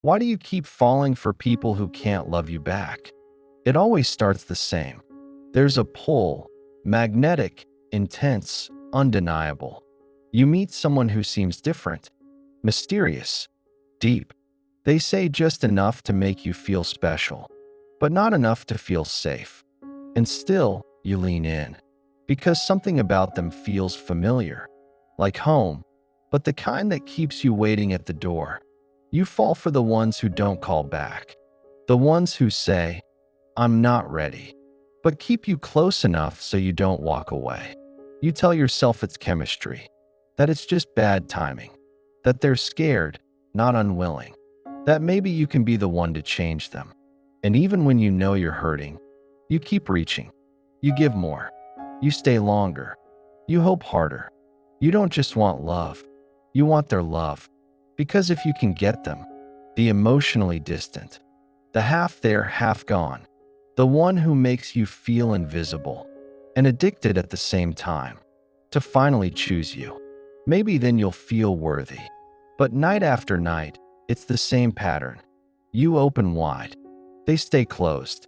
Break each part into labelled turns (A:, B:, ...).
A: Why do you keep falling for people who can't love you back? It always starts the same. There's a pull, magnetic, intense, undeniable. You meet someone who seems different, mysterious, deep. They say just enough to make you feel special, but not enough to feel safe. And still, you lean in, because something about them feels familiar, like home, but the kind that keeps you waiting at the door. You fall for the ones who don't call back, the ones who say, "I'm not ready," but keep you close enough so you don't walk away. You tell yourself it's chemistry, that it's just bad timing, that they're scared, not unwilling, that maybe you can be the one to change them. And even when you know you're hurting, you keep reaching. You give more. You stay longer. You hope harder. You don't just want love. You want their love. Because if you can get them, the emotionally distant, the half there, half gone, the one who makes you feel invisible and addicted at the same time, to finally choose you, maybe then you'll feel worthy. But night after night, it's the same pattern. You open wide. They stay closed.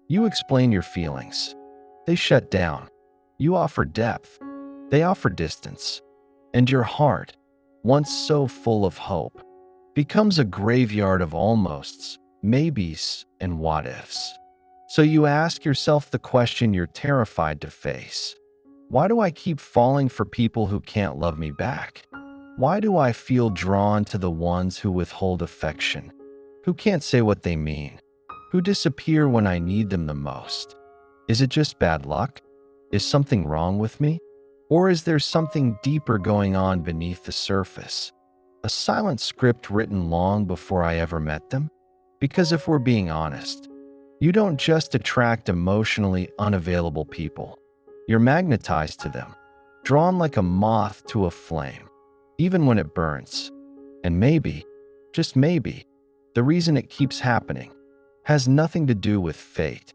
A: You explain your feelings. They shut down. You offer depth. They offer distance. And your heart, once so full of hope, becomes a graveyard of almosts, maybes, and what-ifs. So you ask yourself the question you're terrified to face. Why do I keep falling for people who can't love me back? Why do I feel drawn to the ones who withhold affection, who can't say what they mean, who disappear when I need them the most? Is it just bad luck? Is something wrong with me? Or is there something deeper going on beneath the surface? A silent script written long before I ever met them? Because if we're being honest, you don't just attract emotionally unavailable people. You're magnetized to them, drawn like a moth to a flame, even when it burns. And maybe, just maybe, the reason it keeps happening has nothing to do with fate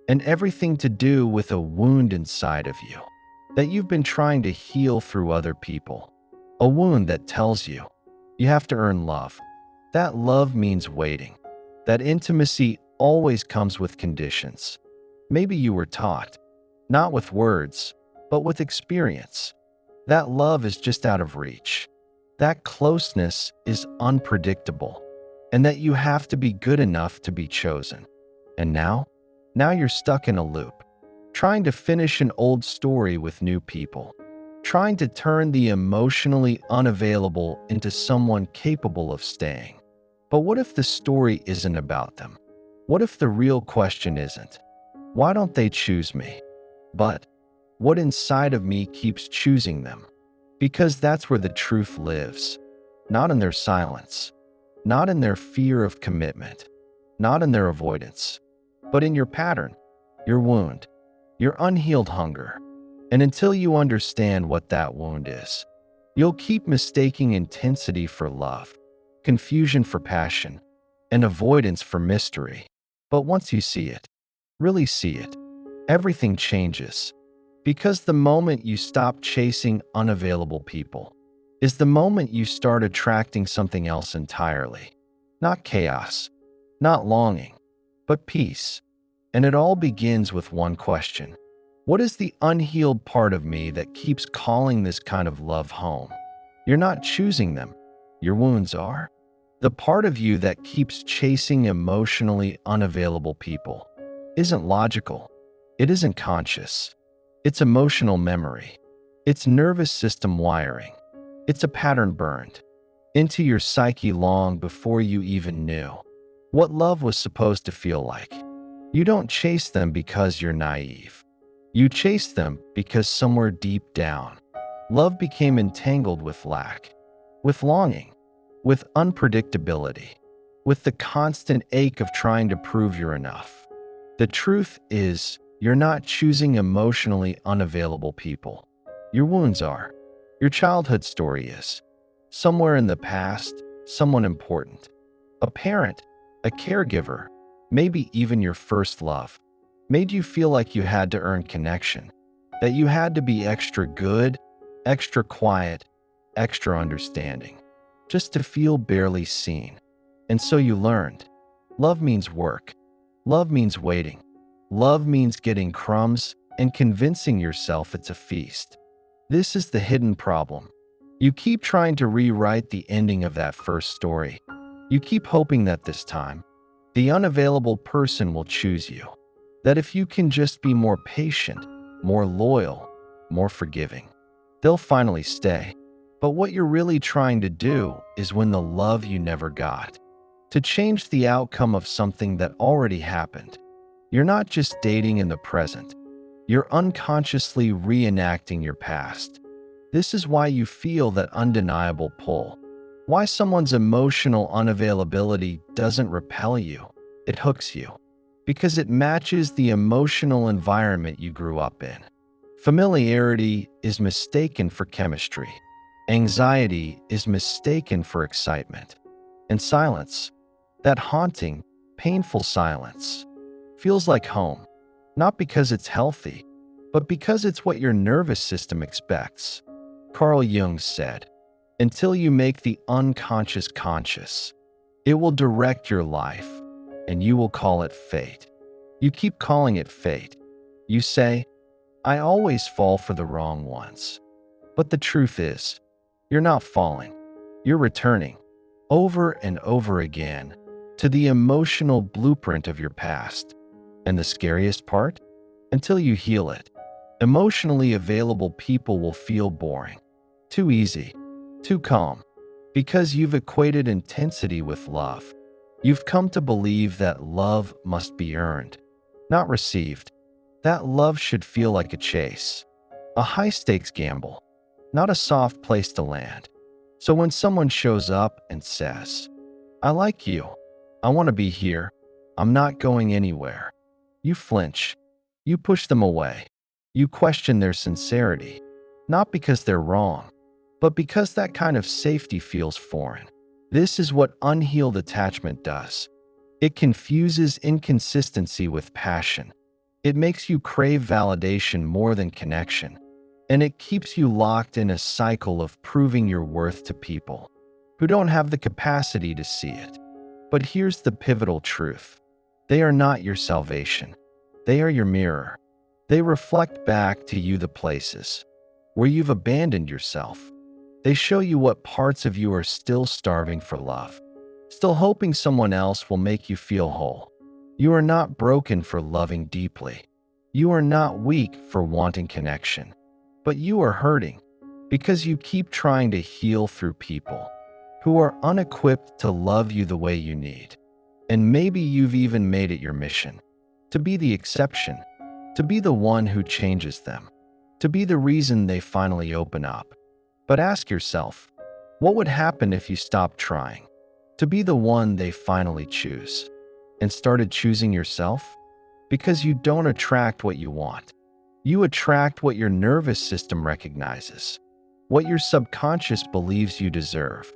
A: and everything to do with a wound inside of you that you've been trying to heal through other people. A wound that tells you you have to earn love. That love means waiting. That intimacy always comes with conditions. Maybe you were taught, not with words, but with experience, that love is just out of reach. That closeness is unpredictable, and that you have to be good enough to be chosen. And now you're stuck in a loop, trying to finish an old story with new people, trying to turn the emotionally unavailable into someone capable of staying. But what if the story isn't about them? What if the real question isn't, why don't they choose me? But what inside of me keeps choosing them? Because that's where the truth lives, not in their silence, not in their fear of commitment, not in their avoidance, but in your pattern, your wound, your unhealed hunger. And until you understand what that wound is, you'll keep mistaking intensity for love, confusion for passion, and avoidance for mystery. But once you see it, really see it, everything changes. Because the moment you stop chasing unavailable people is the moment you start attracting something else entirely. Not chaos, not longing, but peace. And it all begins with one question. What is the unhealed part of me that keeps calling this kind of love home? You're not choosing them. Your wounds are. The part of you that keeps chasing emotionally unavailable people isn't logical. It isn't conscious. It's emotional memory. It's nervous system wiring. It's a pattern burned into your psyche long before you even knew what love was supposed to feel like. You don't chase them because you're naive. You chase them because somewhere deep down, love became entangled with lack, with longing, with unpredictability, with the constant ache of trying to prove you're enough. The truth is, you're not choosing emotionally unavailable people. Your wounds are. Your childhood story is. Somewhere in the past, someone important. A parent, a caregiver, maybe even your first love, made you feel like you had to earn connection, that you had to be extra good, extra quiet, extra understanding, just to feel barely seen. And so you learned. Love means work. Love means waiting. Love means getting crumbs and convincing yourself it's a feast. This is the hidden problem. You keep trying to rewrite the ending of that first story. You keep hoping that this time, the unavailable person will choose you. That if you can just be more patient, more loyal, more forgiving, they'll finally stay. But what you're really trying to do is win the love you never got. To change the outcome of something that already happened. You're not just dating in the present. You're unconsciously reenacting your past. This is why you feel that undeniable pull. Why someone's emotional unavailability doesn't repel you. It hooks you. Because it matches the emotional environment you grew up in. Familiarity is mistaken for chemistry. Anxiety is mistaken for excitement. And silence, that haunting, painful silence, feels like home. Not because it's healthy, but because it's what your nervous system expects. Carl Jung said, "Until you make the unconscious conscious, it will direct your life, and you will call it fate." You keep calling it fate. You say, "I always fall for the wrong ones." But the truth is, you're not falling. You're returning, over and over again, to the emotional blueprint of your past. And the scariest part? Until you heal it, emotionally available people will feel boring, too easy, too calm, because you've equated intensity with love. You've come to believe that love must be earned, not received. That love should feel like a chase, a high-stakes gamble, not a soft place to land. So when someone shows up and says, "I like you, I want to be here, I'm not going anywhere," you flinch. You push them away. You question their sincerity, not because they're wrong, but because that kind of safety feels foreign. This is what unhealed attachment does. It confuses inconsistency with passion. It makes you crave validation more than connection. And it keeps you locked in a cycle of proving your worth to people who don't have the capacity to see it. But here's the pivotal truth. They are not your salvation. They are your mirror. They reflect back to you the places where you've abandoned yourself. They show you what parts of you are still starving for love, still hoping someone else will make you feel whole. You are not broken for loving deeply. You are not weak for wanting connection. But you are hurting because you keep trying to heal through people who are unequipped to love you the way you need. And maybe you've even made it your mission to be the exception, to be the one who changes them, to be the reason they finally open up. But ask yourself, what would happen if you stopped trying to be the one they finally choose and started choosing yourself? Because you don't attract what you want. You attract what your nervous system recognizes, what your subconscious believes you deserve.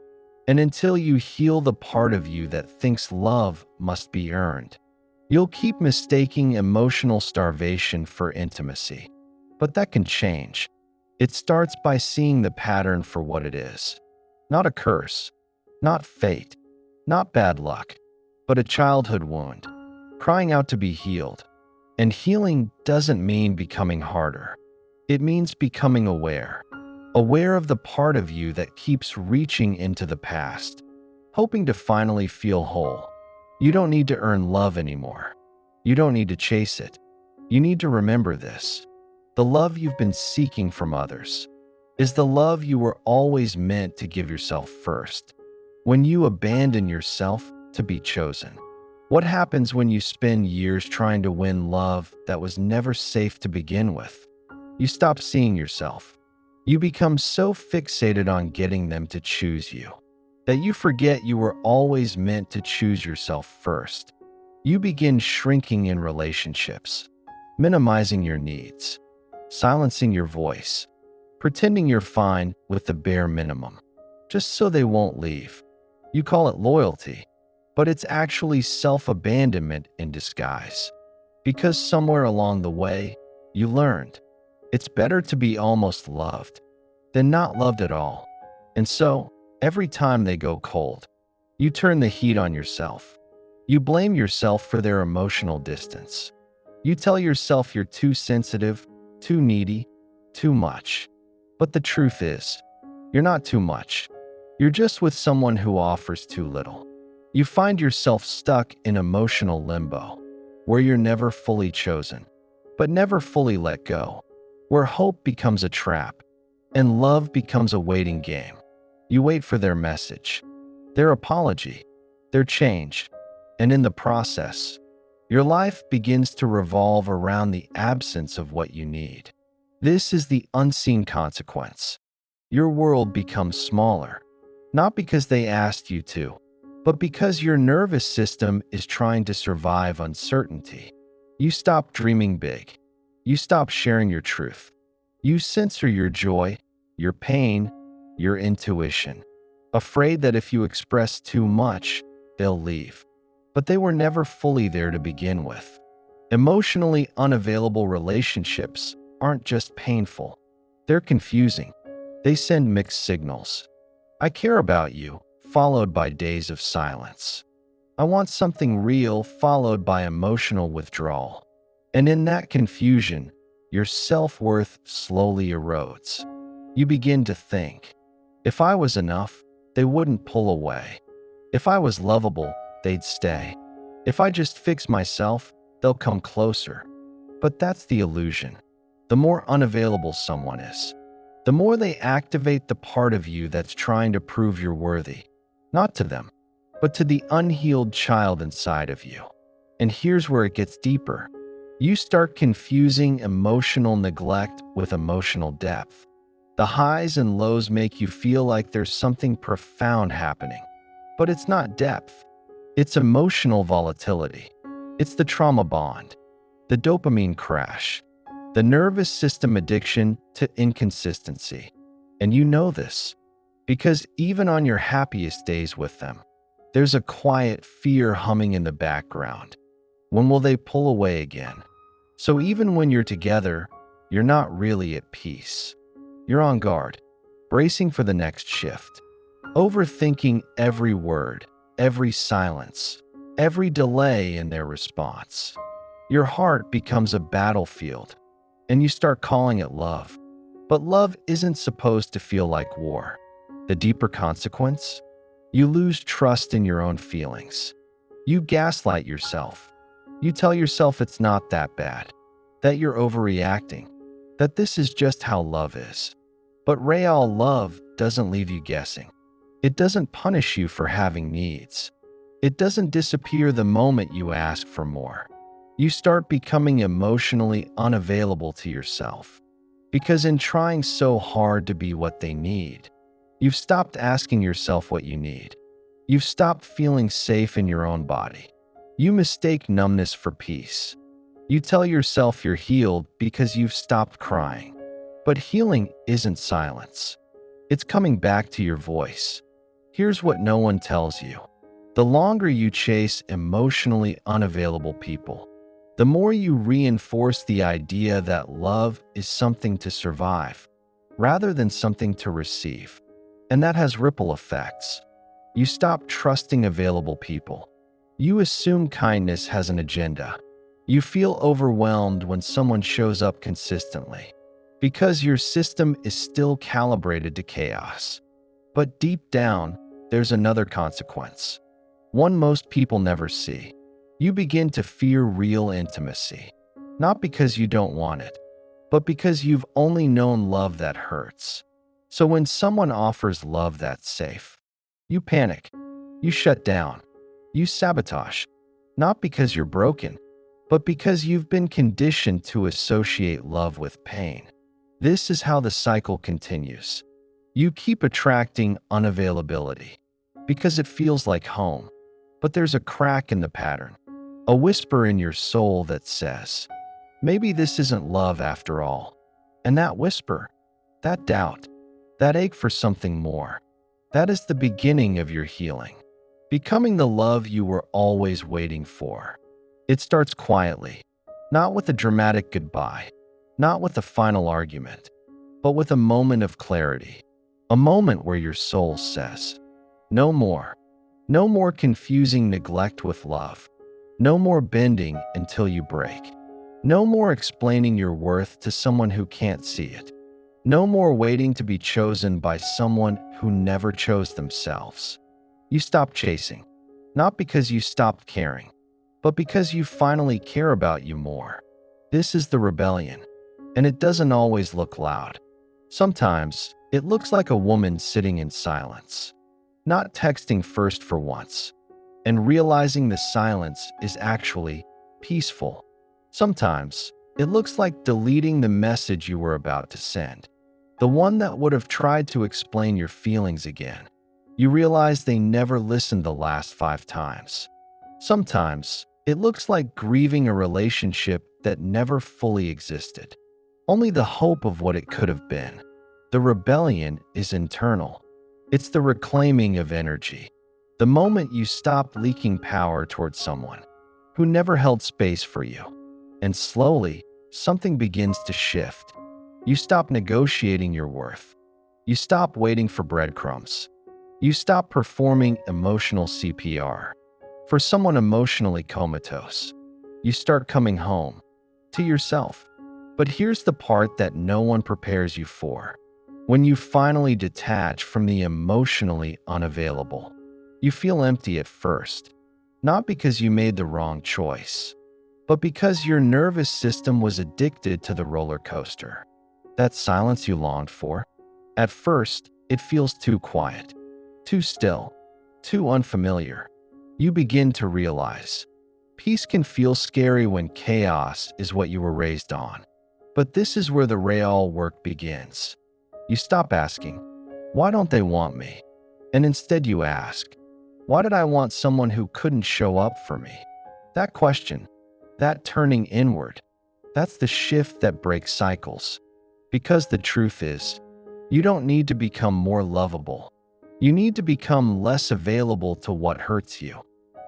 A: And until you heal the part of you that thinks love must be earned, you'll keep mistaking emotional starvation for intimacy. But that can change. It starts by seeing the pattern for what it is. Not a curse, not fate, not bad luck, but a childhood wound, crying out to be healed. And healing doesn't mean becoming harder. It means becoming aware. Aware of the part of you that keeps reaching into the past, hoping to finally feel whole. You don't need to earn love anymore. You don't need to chase it. You need to remember this. The love you've been seeking from others is the love you were always meant to give yourself first. When you abandon yourself to be chosen. What happens when you spend years trying to win love that was never safe to begin with? You stop seeing yourself. You become so fixated on getting them to choose you that you forget you were always meant to choose yourself first. You begin shrinking in relationships, minimizing your needs, silencing your voice, pretending you're fine with the bare minimum, just so they won't leave. You call it loyalty, but it's actually self-abandonment in disguise. Because somewhere along the way, you learned it's better to be almost loved than not loved at all. And so, every time they go cold, You turn the heat on yourself. You blame yourself for their emotional distance. You tell yourself you're too sensitive, too needy, too much. But the truth is, you're not too much. You're just with someone who offers too little. You find yourself stuck in emotional limbo, where you're never fully chosen, but never fully let go, where hope becomes a trap, and love becomes a waiting game. You wait for their message, their apology, their change, and in the process, your life begins to revolve around the absence of what you need. This is the unseen consequence. Your world becomes smaller, not because they asked you to, but because your nervous system is trying to survive uncertainty. You stop dreaming big. You stop sharing your truth. You censor your joy, your pain, your intuition, afraid that if you express too much, they'll leave. But they were never fully there to begin with. Emotionally unavailable relationships aren't just painful, they're confusing. They send mixed signals. I care about you, followed by days of silence. I want something real, followed by emotional withdrawal. And in that confusion, your self-worth slowly erodes. You begin to think, if I was enough, they wouldn't pull away. If I was lovable, they'd stay. If I just fix myself, they'll come closer. But that's the illusion. The more unavailable someone is, the more they activate the part of you that's trying to prove you're worthy, not to them, but to the unhealed child inside of you. And here's where it gets deeper. You start confusing emotional neglect with emotional depth. The highs and lows make you feel like there's something profound happening, but it's not depth. It's emotional volatility. It's the trauma bond, the dopamine crash, the nervous system addiction to inconsistency. And you know this because even on your happiest days with them, there's a quiet fear humming in the background. When will they pull away again? So even when you're together, you're not really at peace. You're on guard, bracing for the next shift, overthinking every word, every silence, every delay in their response. Your heart becomes a battlefield, and you start calling it love. But love isn't supposed to feel like war. The deeper consequence? You lose trust in your own feelings. You gaslight yourself. You tell yourself it's not that bad, that you're overreacting, that this is just how love is. But real love doesn't leave you guessing. It doesn't punish you for having needs. It doesn't disappear the moment you ask for more. You start becoming emotionally unavailable to yourself. Because in trying so hard to be what they need, you've stopped asking yourself what you need. You've stopped feeling safe in your own body. You mistake numbness for peace. You tell yourself you're healed because you've stopped crying. But healing isn't silence. It's coming back to your voice. Here's what no one tells you. The longer you chase emotionally unavailable people, the more you reinforce the idea that love is something to survive, rather than something to receive. And that has ripple effects. You stop trusting available people. You assume kindness has an agenda. You feel overwhelmed when someone shows up consistently, because your system is still calibrated to chaos. But deep down, there's another consequence, one most people never see. You begin to fear real intimacy, not because you don't want it, but because you've only known love that hurts. So when someone offers love that's safe, you panic, you shut down, you sabotage, not because you're broken, but because you've been conditioned to associate love with pain. This is how the cycle continues. You keep attracting unavailability because it feels like home, but there's a crack in the pattern. A whisper in your soul that says, maybe this isn't love after all. And that whisper, that doubt, that ache for something more, that is the beginning of your healing, becoming the love you were always waiting for. It starts quietly, not with a dramatic goodbye, not with a final argument, but with a moment of clarity, a moment where your soul says, no more, No more confusing neglect with love. No more bending until you break. No more explaining your worth to someone who can't see it. No more waiting to be chosen by someone who never chose themselves. You stop chasing, not because you stopped caring, but because you finally care about you more. This is the rebellion, and it doesn't always look loud. Sometimes it looks like a woman sitting in silence, not texting first for once, and realizing the silence is actually peaceful. Sometimes it looks like deleting the message you were about to send, the one that would have tried to explain your feelings again. You realize they never listened the last 5 times. Sometimes it looks like grieving a relationship that never fully existed, only the hope of what it could have been. The rebellion is internal. It's the reclaiming of energy. The moment you stop leaking power towards someone who never held space for you. And slowly, something begins to shift. You stop negotiating your worth. You stop waiting for breadcrumbs. You stop performing emotional CPR for someone emotionally comatose. You start coming home to yourself. But here's the part that no one prepares you for. When you finally detach from the emotionally unavailable, you feel empty at first, not because you made the wrong choice, but because your nervous system was addicted to the roller coaster. That silence you longed for, at first, it feels too quiet, too still, too unfamiliar. You begin to realize peace can feel scary when chaos is what you were raised on. But this is where the real work begins. You stop asking, why don't they want me? And instead you ask, why did I want someone who couldn't show up for me? That question, that turning inward, that's the shift that breaks cycles. Because the truth is, you don't need to become more lovable. You need to become less available to what hurts you.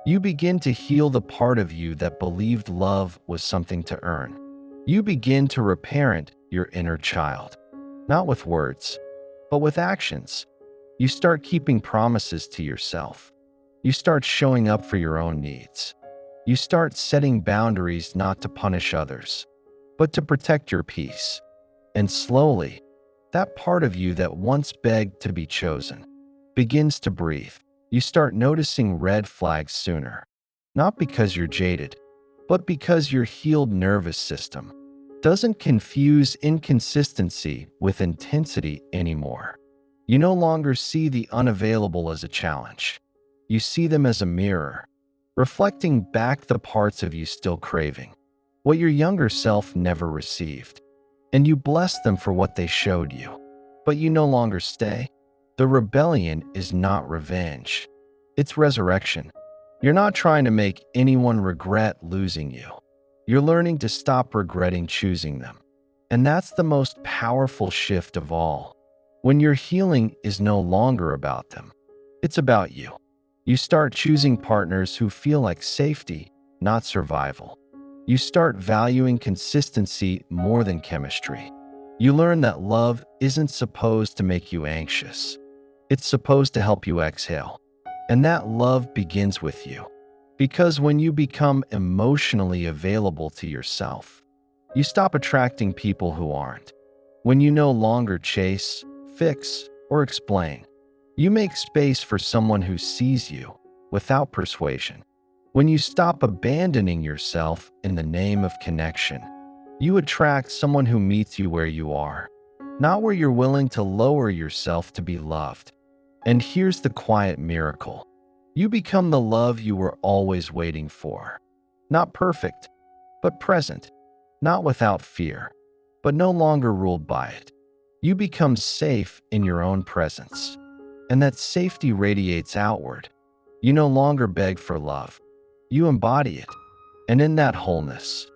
A: You begin to heal the part of you that believed love was something to earn. You begin to reparent your inner child, not with words, but with actions. You start keeping promises to yourself. You start showing up for your own needs. You start setting boundaries not to punish others, but to protect your peace. And slowly, that part of you that once begged to be chosen begins to breathe. You start noticing red flags sooner, not because you're jaded, but because your healed nervous system doesn't confuse inconsistency with intensity anymore. You no longer see the unavailable as a challenge. You see them as a mirror, reflecting back the parts of you still craving what your younger self never received. And you bless them for what they showed you. But you no longer stay. The rebellion is not revenge. It's resurrection. You're not trying to make anyone regret losing you. You're learning to stop regretting choosing them. And that's the most powerful shift of all. When your healing is no longer about them, it's about you. You start choosing partners who feel like safety, not survival. You start valuing consistency more than chemistry. You learn that love isn't supposed to make you anxious. It's supposed to help you exhale. And that love begins with you. Because when you become emotionally available to yourself, you stop attracting people who aren't. When you no longer chase, fix, or explain, you make space for someone who sees you without persuasion. When you stop abandoning yourself in the name of connection, you attract someone who meets you where you are, not where you're willing to lower yourself to be loved. And here's the quiet miracle. You become the love you were always waiting for. Not perfect, but present. Not without fear, but no longer ruled by it. You become safe in your own presence. And that safety radiates outward. You no longer beg for love. You embody it. And in that wholeness,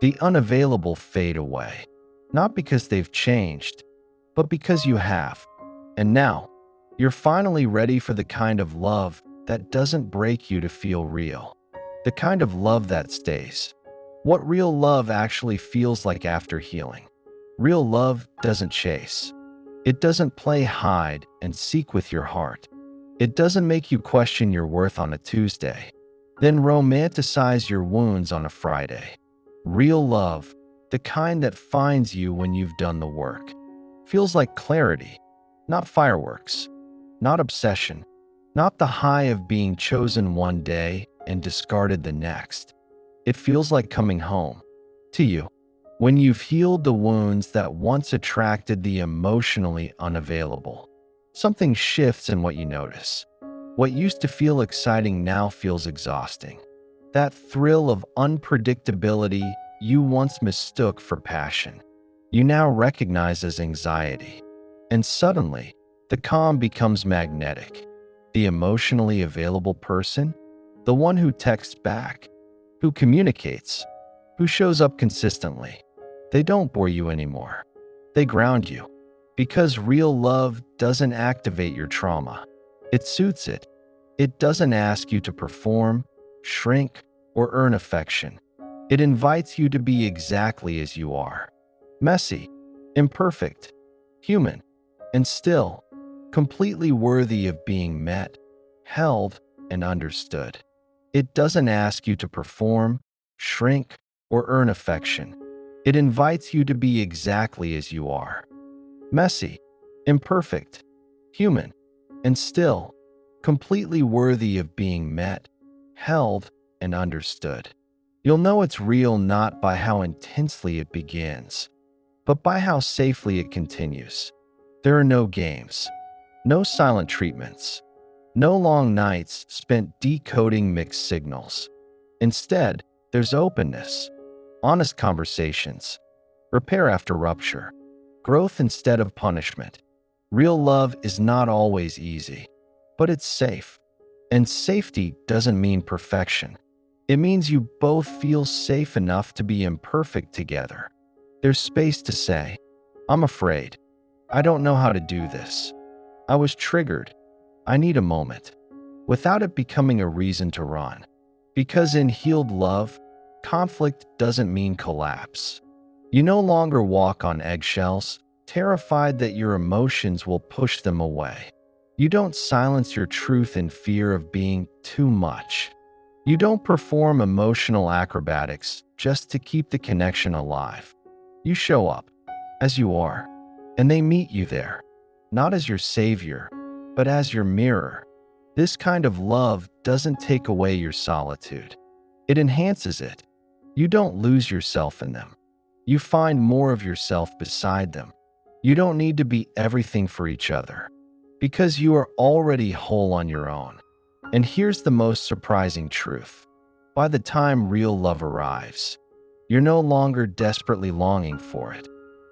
A: the unavailable fade away. Not because they've changed, but because you have. And now, you're finally ready for the kind of love that doesn't break you to feel real. The kind of love that stays. What real love actually feels like after healing. Real love doesn't chase. It doesn't play hide and seek with your heart. It doesn't make you question your worth on a Tuesday, then romanticize your wounds on a Friday. Real love, the kind that finds you when you've done the work, feels like clarity, not fireworks, not obsession, not the high of being chosen one day and discarded the next. It feels like coming home to you when you've healed the wounds that once attracted the emotionally unavailable. Something shifts in what you notice. What used to feel exciting now feels exhausting. That thrill of unpredictability you once mistook for passion, you now recognize as anxiety. And suddenly, the calm becomes magnetic. The emotionally available person, the one who texts back, who communicates, who shows up consistently. They don't bore you anymore. They ground you. Because real love doesn't activate your trauma. It suits it. It doesn't ask you to perform, shrink, or earn affection. It invites you to be exactly as you are. Messy, imperfect, human, and still completely worthy of being met, held, and understood. It doesn't ask you to perform, shrink, or earn affection. It invites you to be exactly as you are. Messy, imperfect, human, and still completely worthy of being met, held, and understood. You'll know it's real not by how intensely it begins, but by how safely it continues. There are no games, no silent treatments, no long nights spent decoding mixed signals. Instead, there's openness, honest conversations, repair after rupture, growth instead of punishment. Real love is not always easy, but it's safe. And safety doesn't mean perfection. It means you both feel safe enough to be imperfect together. There's space to say, I'm afraid. I don't know how to do this. I was triggered. I need a moment. Without it becoming a reason to run. Because in healed love, conflict doesn't mean collapse. You no longer walk on eggshells, terrified that your emotions will push them away. You don't silence your truth in fear of being too much. You don't perform emotional acrobatics just to keep the connection alive. You show up as you are, and they meet you there, not as your savior, but as your mirror. This kind of love doesn't take away your solitude. It enhances it. You don't lose yourself in them. You find more of yourself beside them. You don't need to be everything for each other, because you are already whole on your own. And here's the most surprising truth. By the time real love arrives, you're no longer desperately longing for it,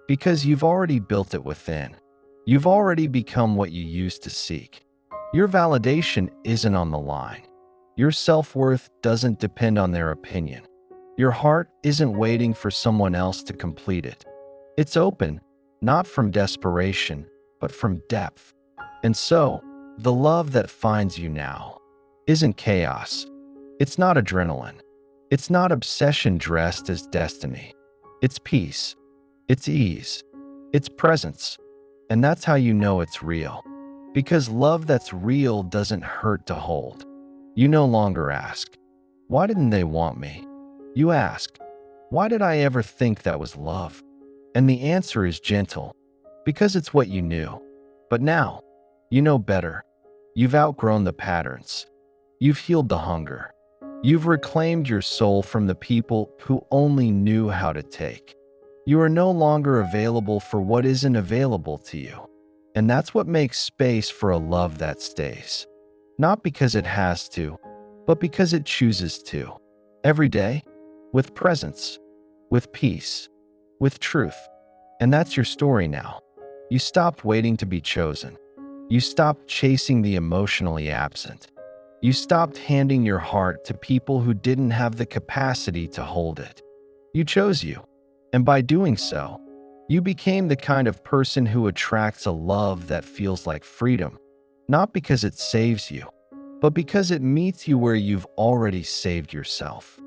A: because you've already built it within. You've already become what you used to seek. Your validation isn't on the line. Your self-worth doesn't depend on their opinion. Your heart isn't waiting for someone else to complete it. It's open, not from desperation, but from depth. And so, the love that finds you now isn't chaos. It's not adrenaline. It's not obsession dressed as destiny. It's peace. It's ease. It's presence. And that's how you know it's real. Because love that's real doesn't hurt to hold. You no longer ask, why didn't they want me? You ask, why did I ever think that was love? And the answer is gentle, because it's what you knew. But now, you know better. You've outgrown the patterns. You've healed the hunger. You've reclaimed your soul from the people who only knew how to take. You are no longer available for what isn't available to you. And that's what makes space for a love that stays. Not because it has to, but because it chooses to. Every day, with presence, with peace, with truth. And that's your story now. You stopped waiting to be chosen. You stopped chasing the emotionally absent. You stopped handing your heart to people who didn't have the capacity to hold it. You chose you. And by doing so, you became the kind of person who attracts a love that feels like freedom. Not because it saves you, but because it meets you where you've already saved yourself.